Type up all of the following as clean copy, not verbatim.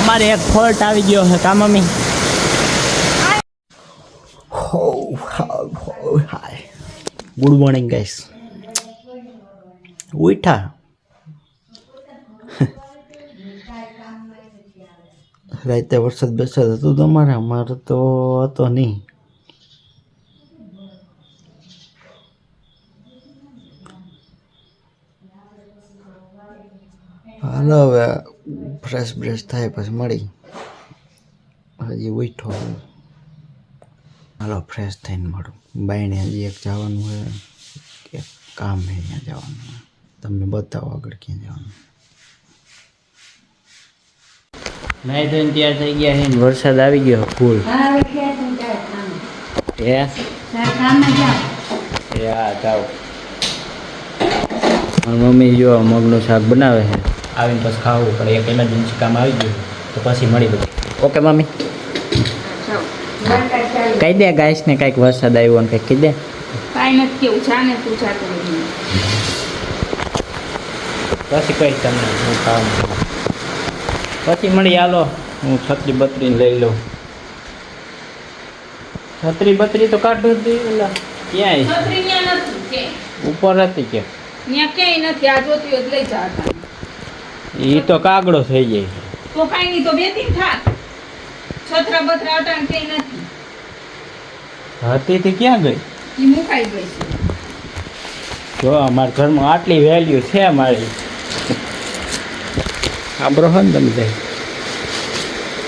અમારે એક ફોલ્ટ આવી ગયો છે કા મમ્મી? Hi good morning guys. ઉઠા રાતે વરસાદ બેસાદ હતું તમારે? અમારે તો હતો નહીં. હાલો હવે ફ્રેશ બ્રેશ થાય પછી મળી. હજી ઉઠો હાલો ફ્રેશ થઈને મળું. બાઈને હજી એક જવાનું હોય કે કામ છે ત્યાં જવાનું હોય. તમને બતાવો આગળ ક્યાં જવાનું. નહીં તો તૈયાર થઈ ગયા છે. વરસાદ આવી ગયો ફૂલ. જાઓ. મમ્મી જો મગનું શાક બનાવે છે. આવીને પછી ખાવું પડે. એક ઇમરજન્સી કામ આવી ગયું તો પછી મળી બધું. ઓકે મમ્મી કહી દે ગાઈસ ને કંઈક વરસાદ આવ્યો ને કંઈક કહી દે. કાંઈ નથી કેવું છે ને તું ચા કરી પછી કહીશ તમને હું કામ પછી મળી. હાલો હું છત્રી બત્રી લઈ લઉં. છત્રી બત્રી તો કાઢું હતી ઓલા ક્યાંય ઉપર હતી કે ત્યાં ક્યાંય નથી. આ જોતી હોય લઈ જા. એ તો કાગડો થઈ જાય તો કાંઈ નહીં તો બે ત્રણ થાક છત્રા બત્રા અટાણ ક્યાંય નથી. હતી તે ક્યાં ગઈ? એ મુકાઈ ગઈ છે. જો અમારા ઘરમાં આટલી વેલ્યુ છે મારી. આબરો હે ને તમે જાય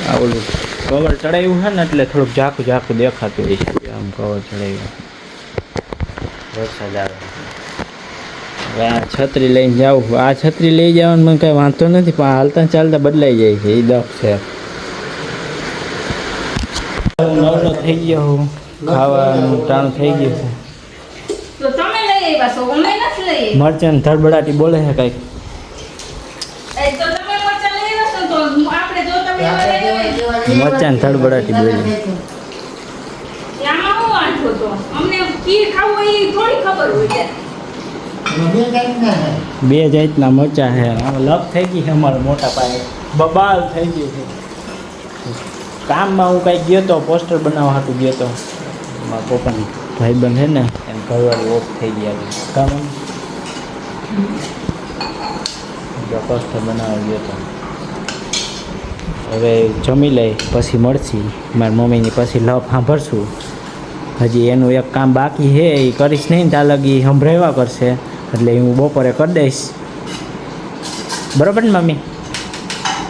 આ ઓલું કવર ચડાવ્યું છે ને એટલે થોડુંક ઝાખું ઝાખું દેખાતું હોય છે. આમ કવર ચડાવ્યું વરસાદ આવે. હવે આ છત્રી લઈને જાઉં. આ છત્રી લઈ જવાનું મને કાંઈ વાંધો નથી પણ હાલતા ચાલતા બદલાઈ જાય છે. એ દખ છે. નવરો થઈ ગયો હું. ખાવાનું ટાણું થઈ ગયું છે. તો તમે લઈ આવ્યા છો અમે નથી લઈ આવ્યા. મરચાં ધડબડાટી બોલે છે કઈક. તો તમે મરચાં લઈ આવ્યા છો તો આપણે જો તમે મરચાં ધડબડાટી બોલે. આમાં હું વાંધો તો અમને કી ખાવું એ થોડી ખબર હોય છે. બે જાતના મરચાં છે. લપ થઈ ગઈ છે અમારા મોટા પાયે. બબાલ થઈ ગયું છે. કામમાં હું કંઈક ગયો તો પોસ્ટર બનાવવા હાટું ગયો તો. મારા પપ્પાની ભાઈબંધ છે ને એમ ઘરવાળી ઓફ થઈ ગયા છે. કામ પોસ્ટર બનાવવા ગયો તો. હવે જમી લઈ પછી મળશી મારી મમ્મીની. પછી લપ સાંભળશું. હજી એનું એક કામ બાકી છે એ કરીશ નહીં ને ત્યાં લગી સંભળાવ્યા કરશે એટલે હું બપોરે કરી દઈશ. બરાબર ને મમ્મી?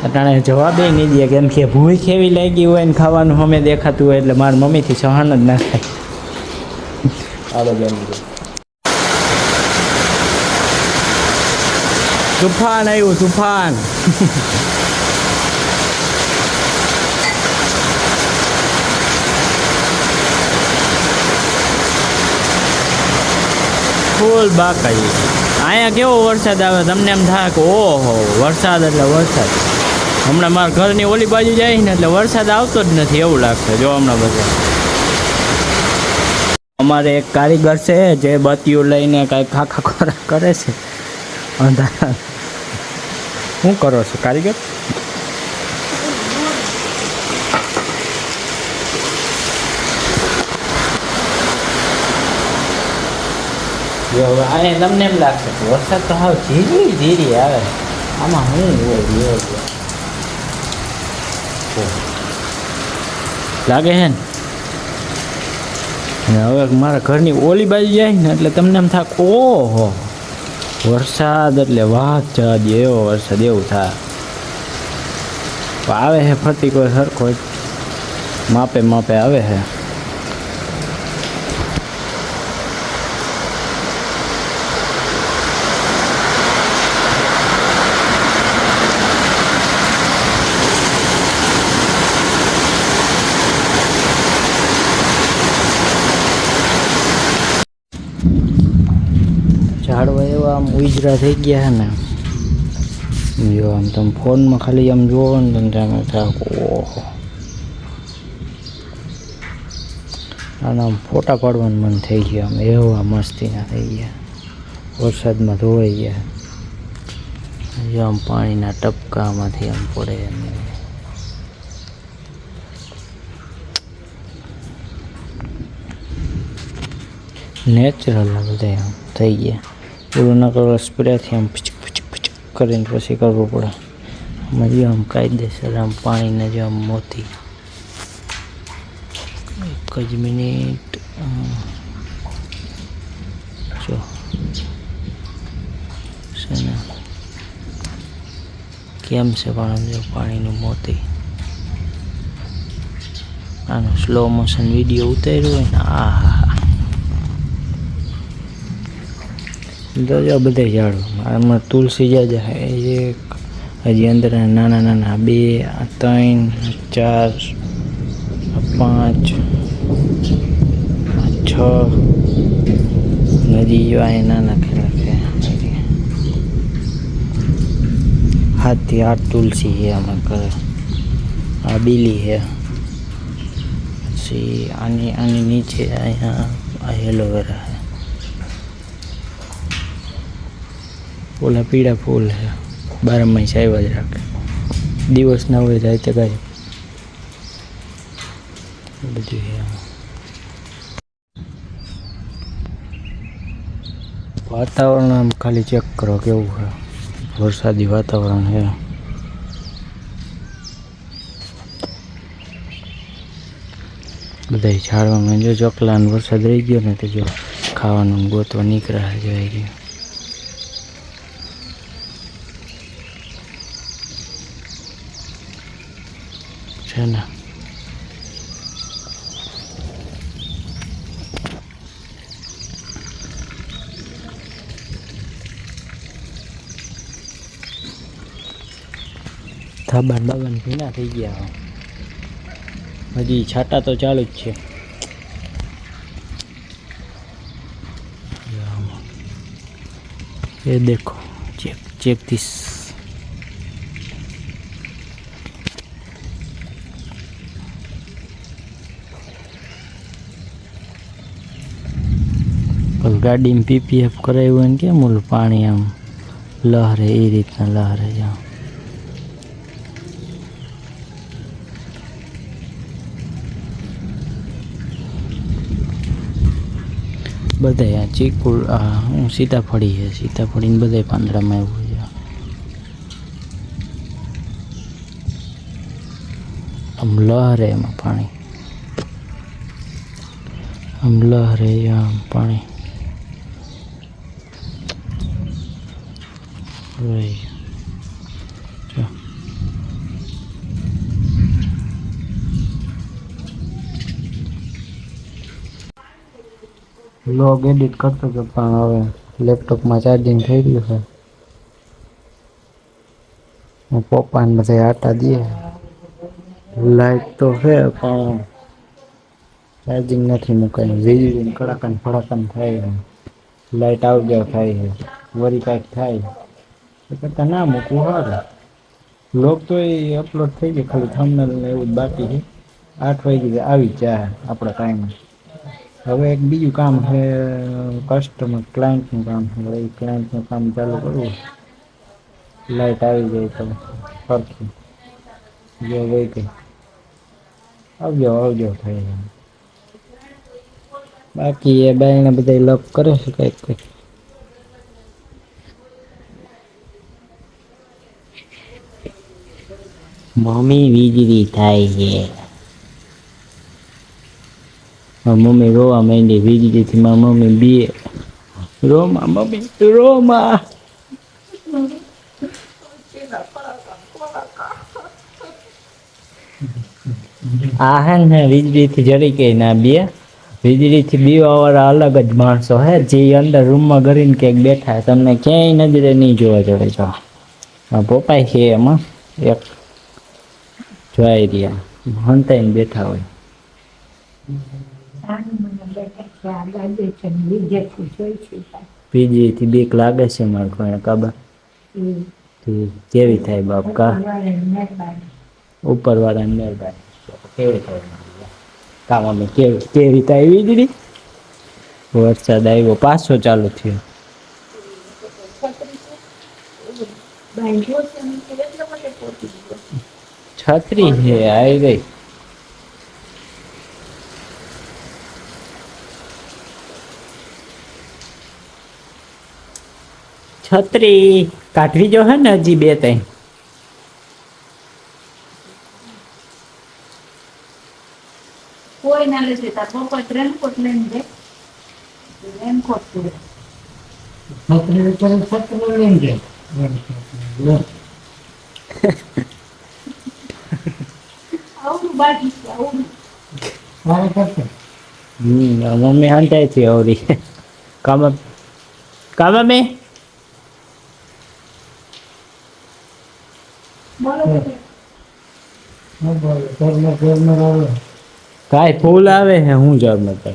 અટાણે જવાબે નહીં દે કેમ કે ભૂખ એવી લાગી હોય ને ખાવાનું અમે દેખાતું હોય એટલે મારી મમ્મીથી સહન જ ના થાય. હાલો બેન તુફાન આવ્યું તુફાન. ફૂલ બાકાઈ. અહીંયા કેવો વરસાદ આવે તમને એમ થાય કે ઓહો વરસાદ એટલે વરસાદ. હમણાં મારા ઘરની ઓલી બાજુ જાય ને એટલે વરસાદ આવતો જ નથી એવું લાગશે. જો હમણાં બધા અમારે એક કારીગર છે જે બત્તીઓ લઈને કાંઈ ખાખા ખોરાક કરે છે. અંધારા શું કરો છો કારીગર? જો હવે અહીંયા તમને એમ લાગશે કે વરસાદ તો હાવ ધીરી ધીરી આવે. આમાં શું હોય લાગે છે ને. હવે મારા ઘરની ઓલી બાજુ જાય ને એટલે તમને એમ થાય ઓહો વરસાદ એટલે વાત જવા દે એવો વરસાદ એવું થાય. આવે છે ફરતી કોઈ સરખો માપે માપે આવે છે. ઝાડવા એવા આમ ઉજરા થઈ ગયા છે ને. જો આમ તમે ફોનમાં ખાલી આમ જોવો ને તમે તમે થાય ઓહો આના આમ ફોટા પાડવાનું મન થઈ ગયું. આમ એવા મસ્તીના થઈ ગયા. વરસાદમાં ધોવાઈ ગયા. જો આમ પાણીના ટપકામાંથી આમ પડે. નેચરલ આ બધા આમ થઈ ગયા. પૂરું ન કરો સ્પ્રેથી આમ પચક પચક પચક કરીને પછી કરવું પડે. આમાં જો આમ કાયદેસર આમ પાણીને જો આમ મોતી. એક જ મિનિટ. જો છે ને કેમ છે પણ આમ જો પાણીનું મોતી. આનો સ્લો મોશન વિડીયો ઉતાર્યો હોય ને આ હા તો જો બધા ઝાડો આમાં તુલસી જાજે એક હજી અંદર નાના નાના 2 3 4 5 6 હજી જો આ નાના ખેલા છે 7 થી 8 તુલસી છે આમાં કરે. આ બીલી છે પછી આની નીચે અહીંયા આ એલોવેરા છે. ઓલા પીળા ફૂલ છે 12 મહિના આવ્યા જ રાખે. દિવસ ના હોય રાતે કાંઈ બધું છે. વાતાવરણ આમ ખાલી ચેક કરો કેવું છે. વરસાદી વાતાવરણ છે. બધા ઝાડવામાં જો ચોકલાનો વરસાદ રહી ગયો ને તો જો ખાવાનું ગોતવા નીકળ્યા જાય રહ્યું છે ને. થાબાન બાબાન ભીના થઈ ગયા. હજી છાટા તો ચાલુ જ છે. ये देखो चेक चेक दिस गाड़ी में पीपीएफ कराયું હોય ને કેમ ઓલું પાણી આમ લહરે એ રીતના લહરે જાવ. બધા આ ચીકુ સીતાફળી છે. સીતાફળીને બધા પાંદડામાં આવ્યું છે. આમ લહરે એમાં પાણી આમ લહરે આમ પાણી જો વ્લોગ એડિટ કરતો હતો પણ હવે લેપટોપમાં ચાર્જિંગ થઈ ગયું છે. હું પપ્પાને બધા આટા દે. લાઈટ તો છે પણ ચાર્જિંગ નથી મુકાયું. વીજળી કડાકાને ફડાકાને થાય. લાઈટ આવ જાવ થાય છે. વળી કાંઈક થાય એ કરતાં ના મૂકવું સારું. વ્લોગ તો એ અપલોડ થઈ ગયો. ખાલી થંબનેલ ને એવું જ બાકી છે. 8 વાગે આવી જાય આપણા ટાઈમે. હવે એક બીજું કામ છે કસ્ટમર ક્લાયન્ટનું કામ છે. એ ક્લાયન્ટનું કામ ચાલુ કરવું. લાઈટ આવી જાય તો સરખી જો હોય કે આવજો થાય છે. બાકી એ બાયણે બધા લપ કરે છે કંઈક કંઈક. મમ્મી વીજળી થાય છે. મમ્મી રોવા માંડી વીજળીથી. મારી મમ્મી બે રોમાં મમ્મી રોમાં. આ હે ને વીજળીથી જરી કે ના બે વીજળીથી બીવાવાળા અલગ જ માણસો હે. જે અંદર રૂમમાં ગરીને ક્યાંક બેઠા તમને ક્યાંય નજરે નહીં જોવા જડે. જો પપ્પા છે એમાં એક જોઈ રહ્યા હંતાઈને બેઠા હોય. વીજળીથી બીક લાગે છે મારે કોઈને કાબા કેવી થાય બાપ કા ઉપરવાળાની મહેરબાની કેવી થાય કામ અમે કેવી થાય વીજળી. વરસાદ આવ્યો પાછો ચાલુ થયો. છત્રી છે આવી ગઈ. છત્રી કાઢવી જો હે ને હજી 2-3 કોઈ ના લેશે તાર પપ્પા રેનકોટ લઈને દે રેનકોટ પૂરે આવું બાકી છે આવું મમ્મી હંતાય છે ઓરી કામ મેં બોલો કાંઈ ફૂલ આવે હે હું જવાબ નતો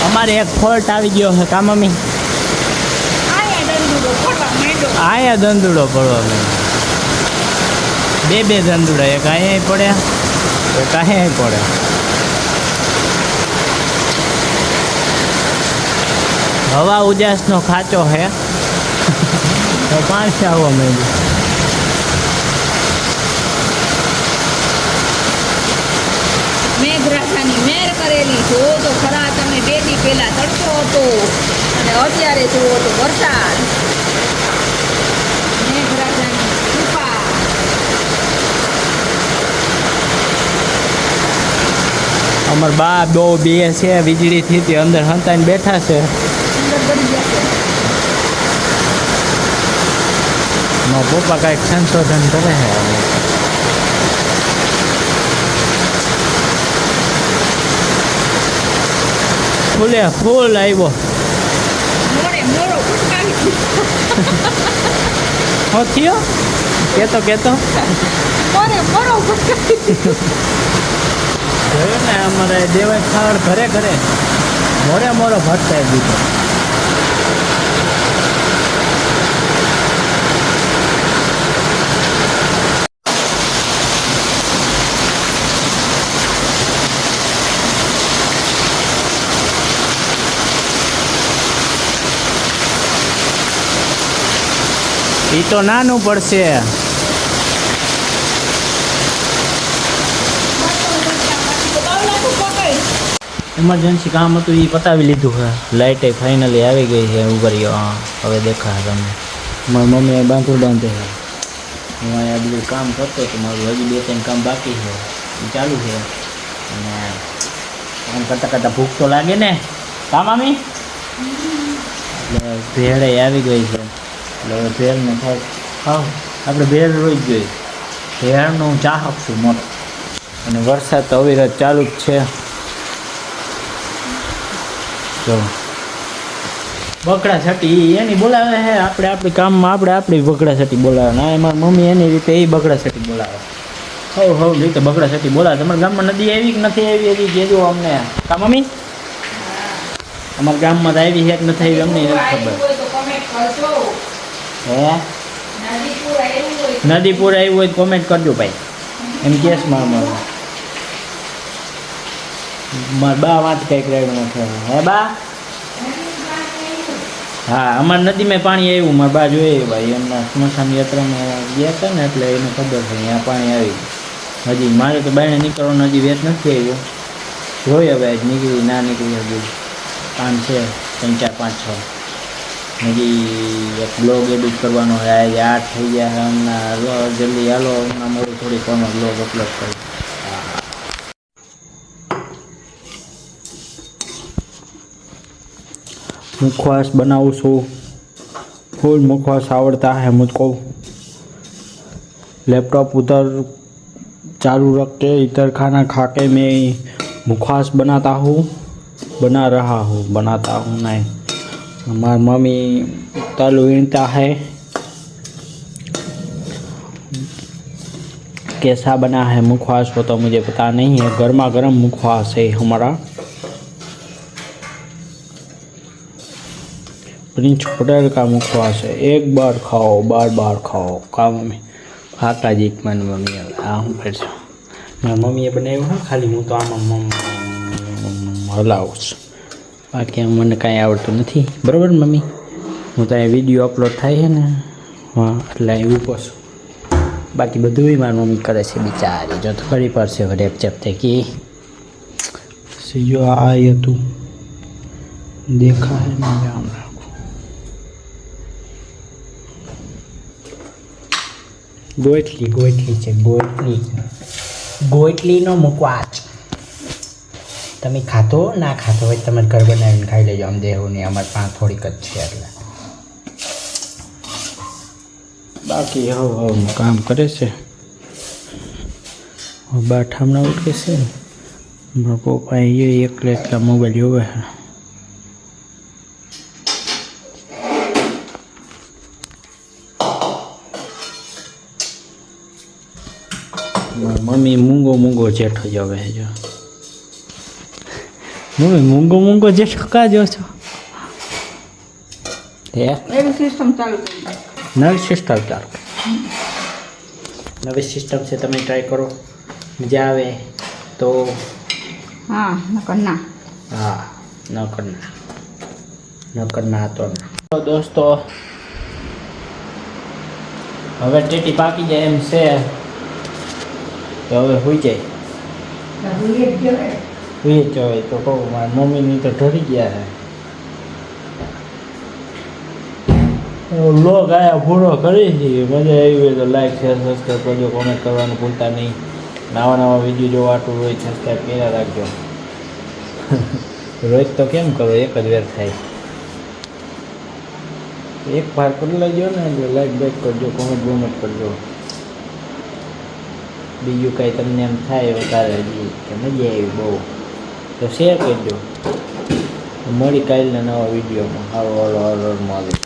અમારે એક ફોલ્ટ આવી ગયો છે કા મમ્મી આયા દંડુડો ફોડવા માંડ્યો આયા દંદુડો પડવા માંડ્યો 2 દંદુડા એક અહીંયા પડ્યા એક અહીંયા પડ્યા હવા ઉજાસનો ખાચો હે તો પાણી આવવા માંડ્યું મેઘરાજાની મેર કરેલી જો તો ખરા તમે 2 દી પહેલા તડકો હતો અને અત્યારે જુઓ તો વરસાદ મેઘરાજાની કૃપા અમાર બા બે છે વીજળીથી તે અંદર હંતાઈને બેઠા છે અંદર પડી જશે મારા પપ્પા કાંઈક સંશોધન કરે છે ફૂલે ફૂલ આવ્યો મોડો ફૂટકાવી હો થયો કેતો મોડો ફૂટકાવી જોયું ને અમારે દેવાય ખાવડ ઘરે મોરો ભટકાઈ દીધો ઈ તો નાનું પડશે ઇમરજન્સી કામ હતું એ પતાવી લીધું છે લાઇટે ફાઇનલી આવી ગઈ છે ઉભર્યો હા હવે દેખાય તમને મારી મમ્મીએ બાંધું બાંધે છે હું અહીંયા બધું કામ કરતો તો મારું હજી 2-3 કામ બાકી છે એ ચાલુ છે અને કામ કરતાં ભૂખ તો લાગે ને કામ મામી એટલે ભેળે આવી ગઈ છે એટલે હવે ભેળને ખાવ આપણે ભેળ રોજ જોઈએ ભેળનો હું ચાહક છું મોટો અને વરસાદ તો અવિરત ચાલુ જ છે તો બકડા છટી એની બોલાવે હે આપણે આપણી કામમાં આપણી બકડા છટી બોલાવે ના મારી મમ્મી એની રીતે એ બકડા છટી બોલાવે હવ રીતે બકડા છટી બોલાવે તમારા ગામમાં નદી આવી કે નથી આવી એવી કહેજો અમને કા મમ્મી અમારા ગામમાં તો આવી છે કે નથી આવી અમને નથી ખબર હે નદી પૂર આવ્યું હોય કોમેન્ટ કરજો ભાઈ એમ કેસ મારા બા વાત કંઈક રેડમાં છે હે બા હા અમારી નદીમાં પાણી આવ્યું મારા બા જોઈએ ભાઈ એમના સ્મશાન યાત્રામાં ગયા હતા ને એટલે એને ખબર છે અહીંયા પાણી આવી હજી મારે તો બાયણે નીકળવાનો હજી વેત નથી આવ્યો જોઈએ હવે આજ નીકળી ના નીકળી હજી કામ છે 3, 4, 5, 6 હજી એક બ્લોગ એડિટ કરવાનો હોય આજે 8 થઈ ગયા હમણાં જલ્દી હાલો હમણાં મોડું થોડીક બ્લોગ અપલોડ કરું मुखवास बनाऊँ सो फुल मुखवास आवड़ता है मुझको लैपटॉप उधर चालू रख के इधर खाना खा के मैं मुखवास बनाता रहा हूँ नहीं हमारी मम्मी तल वीणता है कैसा बना है मुखवास वो तो मुझे पता नहीं है गर्मा गर्म मुखवास है हमारा प्रिंस पटेल का मुखवास है एक बार खाओ बार खाओ का मम्मी खाता जी मन मम्मी आ हूँ फिर મારી મમ્મીએ બનાવ્યું હા ખાલી હું તો આમાં હલાવું છું બાકી આમ મને કાંઈ આવડતું નથી બરાબર મમ્મી હું તો અહીંયા વિડીયો અપલોડ થાય છે ને હા એટલે અહીં ઊભો છું બાકી બધું મારી મમ્મી કરે છે બિચારી જો તો કરી પડશે રેપ ચેપ થઈ કે પછી જો આ હતું દેખાય ને આમ રાખો. ગોટલી છે ગોટલીનો મુકવાચ. તમે ખાતો ના ખાતો હોય તમે ઘર બનાવીને ખાઈ લેજો. આમ દેવું નહીં, અમારે પાસે થોડીક જ છે એટલે. બાકી હવે કામ કરે છે. બાઠામણા ઉઠે છે ને મારા પપ્પા એ એકલા એકલા મોબાઈલ જોવે છે. મમ્મી મૂંગો જેઠો જ હવે જો. મમ્મી મૂંગો જેઠો કા જો છો? એવી સિસ્ટમ ચાલુ કરી દે. નવી સિસ્ટમ ચાલુ. નવી સિસ્ટમ છે, તમે ટ્રાય કરો. મજા આવે તો હા, નકર ના. હા, ન કરના તો ના. તો દોસ્તો હવે ટેટી પાકી જાય એમ છે તો હવે હોઈ જાય. હોઈ જ હોય તો કહું મારી મમ્મીની તો ઢરી ગયા છે. લોગ આયા પૂરો કરી છે. મજા આવી હોય તો લાઈક શેર સબસ્ક્રાઈબ કરજો, કોમેન્ટ કરવાનું ભૂલતા નહીં. નવા વિડીયો જોવાતું હોય સબસ્ક્રાઈબ કર્યા રાખજો. રોજ તો કેમ કરો, એક જ વાર થાય. એક વાર કરી લેજો ને એટલે લાઈક બેક કરજો, કોમેન્ટ કરજો. બીજું કાંઈ તમને એમ થાય વધારે હજી કે મજા આવી બહુ તો શેર કરજો. મળી કાલના નવા વિડીયોમાં. હાલો હાલો હાલો મારું.